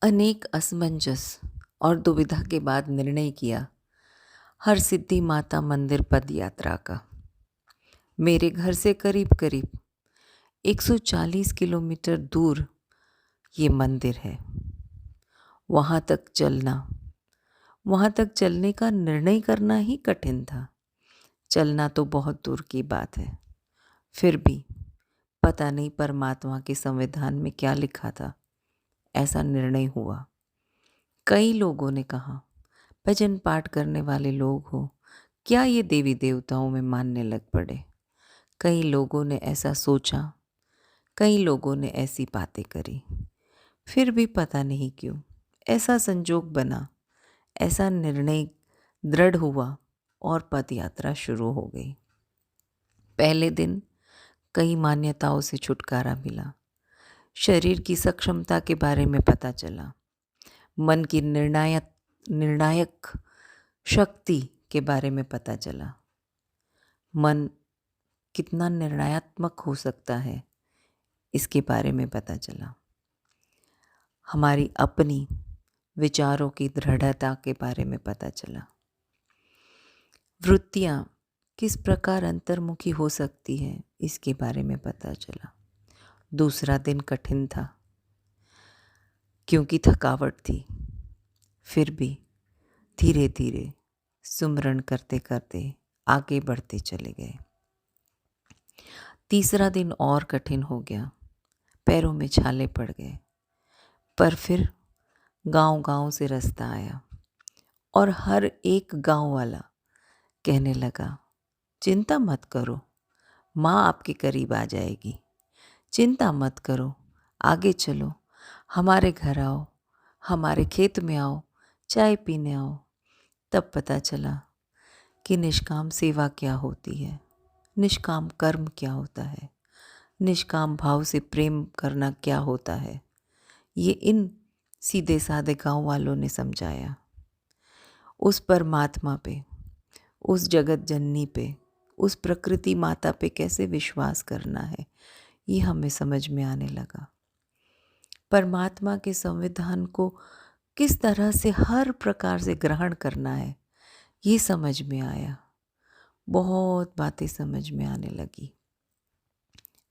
अनेक असमंजस और दुविधा के बाद निर्णय किया हर सिद्धि माता मंदिर पद यात्रा का। मेरे घर से करीब करीब 140 किलोमीटर दूर ये मंदिर है। वहाँ तक चलना, वहाँ तक चलने का निर्णय करना ही कठिन था। चलना तो बहुत दूर की बात है। फिर भी पता नहीं परमात्मा के संविधान में क्या लिखा था, ऐसा निर्णय हुआ। कई लोगों ने कहा, भजन पाठ करने वाले लोग हो, क्या ये देवी देवताओं में मानने लग पड़े। कई लोगों ने ऐसा सोचा, कई लोगों ने ऐसी बातें करी। फिर भी पता नहीं क्यों ऐसा संजोग बना, ऐसा निर्णय दृढ़ हुआ और पद यात्रा शुरू हो गई। पहले दिन कई मान्यताओं से छुटकारा मिला। शरीर की सक्षमता के बारे में पता चला। मन की निर्णायक शक्ति के बारे में पता चला। मन कितना निर्णयात्मक हो सकता है, इसके बारे में पता चला। हमारी अपनी विचारों की दृढ़ता के बारे में पता चला। वृत्तियाँ किस प्रकार अंतर्मुखी हो सकती है, इसके बारे में पता चला। दूसरा दिन कठिन था क्योंकि थकावट थी। फिर भी धीरे धीरे सुमरन करते करते आगे बढ़ते चले गए। तीसरा दिन और कठिन हो गया। पैरों में छाले पड़ गए। पर फिर गांव-गांव से रास्ता आया और हर एक गांव वाला कहने लगा, चिंता मत करो, माँ आपके करीब आ जाएगी। चिंता मत करो, आगे चलो, हमारे घर आओ, हमारे खेत में आओ, चाय पीने आओ। तब पता चला कि निष्काम सेवा क्या होती है, निष्काम कर्म क्या होता है, निष्काम भाव से प्रेम करना क्या होता है। ये इन सीधे साधे गांव वालों ने समझाया। उस परमात्मा पे, उस जगत जननी पे, उस प्रकृति माता पे कैसे विश्वास करना है, ये हमें समझ में आने लगा। परमात्मा के संविधान को किस तरह से हर प्रकार से ग्रहण करना है, ये समझ में आया। बहुत बातें समझ में आने लगी।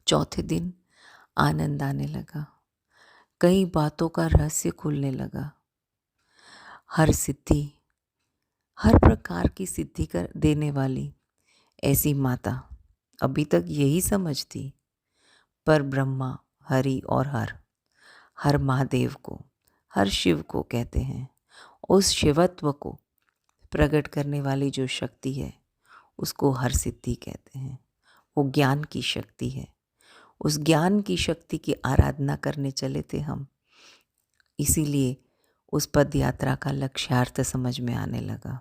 चौथे दिन आनंद आने लगा। कई बातों का रहस्य खुलने लगा। हर सिद्धि, हर प्रकार की सिद्धि कर देने वाली ऐसी माता, अभी तक यही समझ थी। पर ब्रह्मा, हरि और हर महादेव को, हर शिव को कहते हैं। उस शिवत्व को प्रकट करने वाली जो शक्ति है, उसको हर सिद्धि कहते हैं। वो ज्ञान की शक्ति है। उस ज्ञान की शक्ति की आराधना करने चले थे हम। इसीलिए उस पद यात्रा का लक्ष्यार्थ समझ में आने लगा।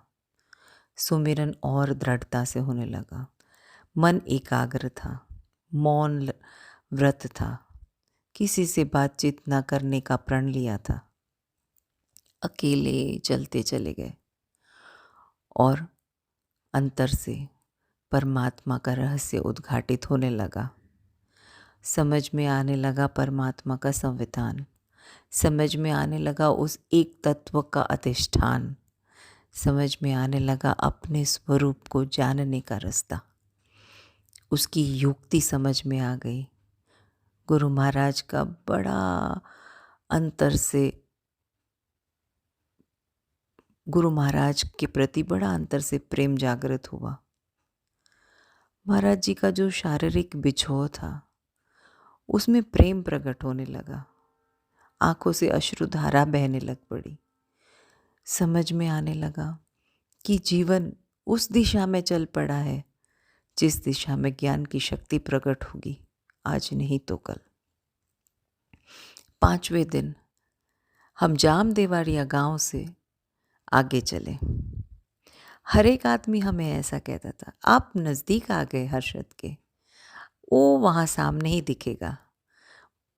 सुमिरन और दृढ़ता से होने लगा। मन एकाग्र था, मौन व्रत था, किसी से बातचीत न करने का प्रण लिया था। अकेले चलते चले गए और अंतर से परमात्मा का रहस्य उद्घाटित होने लगा। समझ में आने लगा परमात्मा का संविधान, समझ में आने लगा उस एक तत्व का अधिष्ठान, समझ में आने लगा अपने स्वरूप को जानने का रास्ता। उसकी युक्ति समझ में आ गई। गुरु महाराज का बड़ा अंतर से, गुरु महाराज के प्रति बड़ा अंतर से प्रेम जागृत हुआ। महाराज जी का जो शारीरिक बिछोह था, उसमें प्रेम प्रकट होने लगा। आंखों से अश्रुधारा बहने लग पड़ी। समझ में आने लगा कि जीवन उस दिशा में चल पड़ा है जिस दिशा में ज्ञान की शक्ति प्रकट होगी, आज नहीं तो कल। 5वें दिन हम जामदेवारिया गांव से आगे चले। हर एक आदमी हमें ऐसा कहता था, आप नज़दीक आ गए हर्षद के, वो वहाँ सामने ही दिखेगा।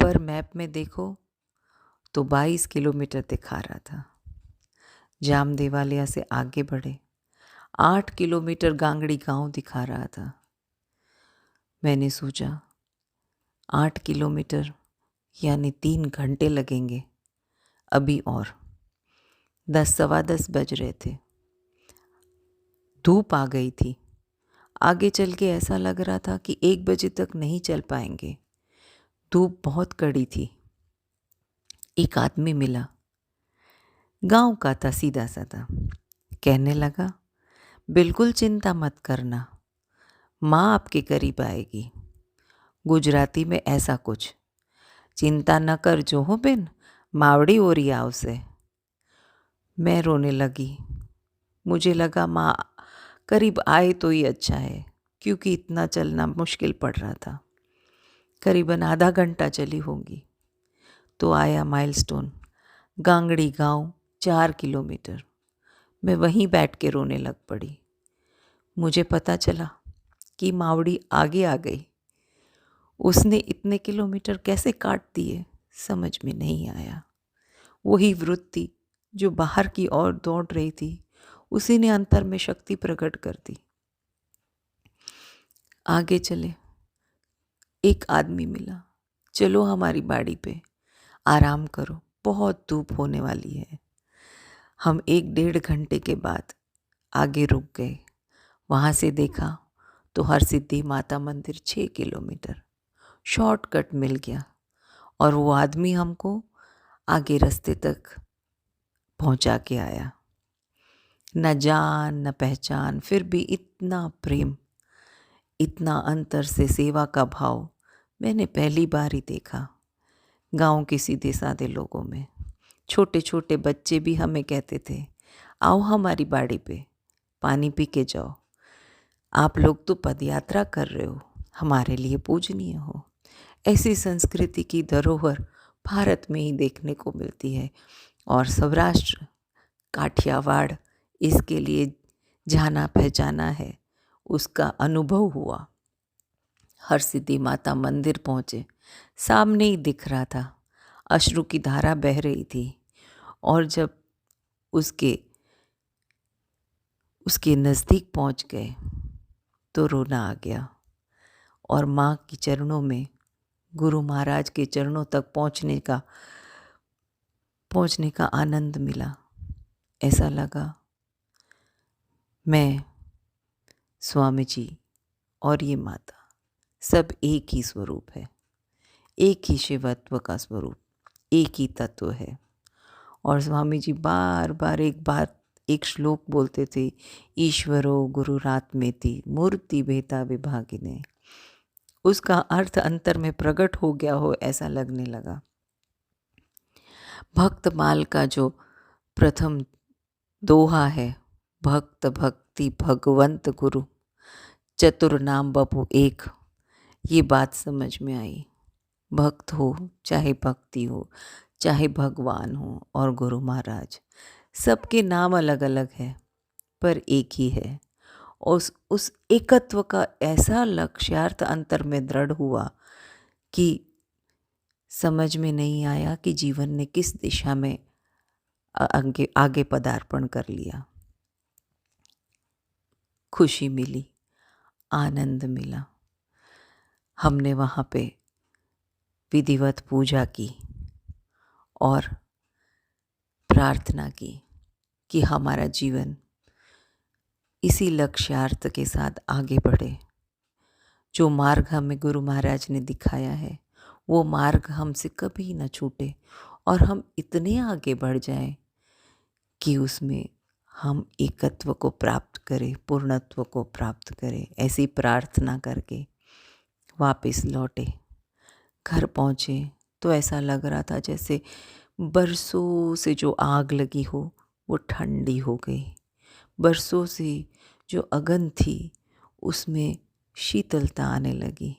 पर मैप में देखो तो 22 किलोमीटर दिखा रहा था। जामदेवालिया से आगे बढ़े, 8 किलोमीटर गांगड़ी गांव दिखा रहा था। मैंने सोचा 8 किलोमीटर यानी 3 घंटे लगेंगे। अभी और 10 सवा 10 बज रहे थे। धूप आ गई थी। आगे चल के ऐसा लग रहा था कि 1 बजे तक नहीं चल पाएंगे। धूप बहुत कड़ी थी। एक आदमी मिला, गांव का था, सीधा साधा। कहने लगा, बिल्कुल चिंता मत करना, माँ आपके करीब आएगी। गुजराती में ऐसा कुछ, चिंता न कर जो हो बेन, मावड़ी ओरी आवसे। मैं रोने लगी। मुझे लगा माँ करीब आए तो ही अच्छा है, क्योंकि इतना चलना मुश्किल पड़ रहा था। करीबन आधा घंटा चली होंगी तो आया माइलस्टोन, गांगड़ी गांव, 4 किलोमीटर। मैं वहीं बैठ के रोने लग पड़ी। मुझे पता चला कि मावड़ी आगे आ गई। उसने इतने किलोमीटर कैसे काट दिए समझ में नहीं आया। वही वृत्ति जो बाहर की ओर दौड़ रही थी, उसी ने अंतर में शक्ति प्रकट कर दी। आगे चले, एक आदमी मिला, चलो हमारी बाड़ी पे, आराम करो, बहुत धूप होने वाली है। हम 1 डेढ़ घंटे के बाद आगे रुक गए। वहाँ से देखा तो हरसिद्धि माता मंदिर 6 किलोमीटर शॉर्टकट मिल गया, और वो आदमी हमको आगे रास्ते तक पहुँचा के आया। न जान न पहचान, फिर भी इतना प्रेम, इतना अंतर से सेवा का भाव मैंने पहली बार ही देखा गांव के सीधे साधे लोगों में। छोटे छोटे बच्चे भी हमें कहते थे, आओ हमारी बाड़ी पे, पानी पी के जाओ। आप लोग तो पदयात्रा कर रहे हो, हमारे लिए पूजनीय हो। ऐसी संस्कृति की धरोहर भारत में ही देखने को मिलती है, और सौराष्ट्र, काठियावाड़ इसके लिए जाना पहचाना है। उसका अनुभव हुआ। हरसिद्धि माता मंदिर पहुँचे, सामने ही दिख रहा था, अश्रु की धारा बह रही थी। और जब उसके नज़दीक पहुँच गए तो रोना आ गया, और माँ के चरणों में, गुरु महाराज के चरणों तक पहुँचने का आनंद मिला। ऐसा लगा मैं, स्वामी जी और ये माता सब एक ही स्वरूप है, एक ही शिवत्व का स्वरूप, एक ही तत्व है। और स्वामी जी बार बार एक श्लोक बोलते थे, ईश्वरो गुरुरात्मेति मूर्ति भेदा विभागिने। उसका अर्थ अंतर में प्रकट हो गया हो ऐसा लगने लगा। भक्त माल का जो प्रथम दोहा है, भक्त भक्ति भगवंत गुरु, चतुर नाम बपु एक, ये बात समझ में आई। भक्त हो चाहे भक्ति हो, चाहे भगवान हो और गुरु महाराज, सबके नाम अलग अलग है पर एक ही है। उस एकत्व का ऐसा लक्ष्यार्थ अंतर में दृढ़ हुआ कि समझ में नहीं आया कि जीवन ने किस दिशा में आगे पदार्पण कर लिया। खुशी मिली, आनंद मिला। हमने वहाँ पे विधिवत पूजा की और प्रार्थना की कि हमारा जीवन इसी लक्ष्यार्थ के साथ आगे बढ़े। जो मार्ग हमें गुरु महाराज ने दिखाया है, वो मार्ग हमसे कभी न छूटे, और हम इतने आगे बढ़ जाएं कि उसमें हम एकत्व को प्राप्त करें, पूर्णत्व को प्राप्त करें। ऐसी प्रार्थना करके वापस लौटे। घर पहुँचे तो ऐसा लग रहा था जैसे बरसों से जो आग लगी हो वो ठंडी हो गई। बरसों से जो अगन थी उसमें शीतलता आने लगी।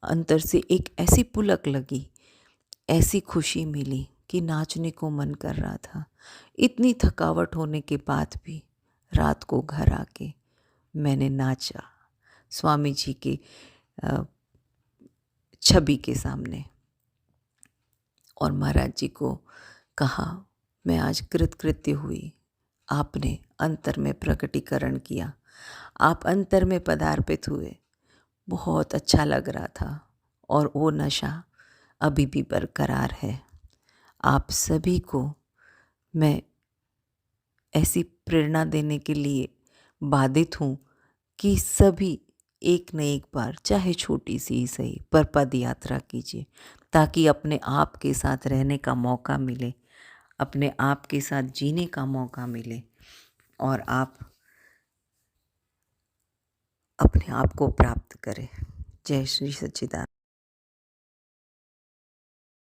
अंतर से एक ऐसी पुलक लगी, ऐसी खुशी मिली कि नाचने को मन कर रहा था। इतनी थकावट होने के बाद भी रात को घर आके मैंने नाचा स्वामी जी की छवि के सामने, और महाराज जी को कहा, मैं आज कृतकृत्य हुई, आपने अंतर में प्रकटीकरण किया, आप अंतर में पदार्पित हुए, बहुत अच्छा लग रहा था, और वो नशा अभी भी बरकरार है। आप सभी को मैं ऐसी प्रेरणा देने के लिए बाधित हूँ कि सभी एक न एक बार, चाहे छोटी सी ही सही, पर पद यात्रा कीजिए, ताकि अपने आप के साथ रहने का मौका मिले, अपने आप के साथ जीने का मौका मिले और आप अपने आप को प्राप्त करें। जय श्री सच्चिदानंद।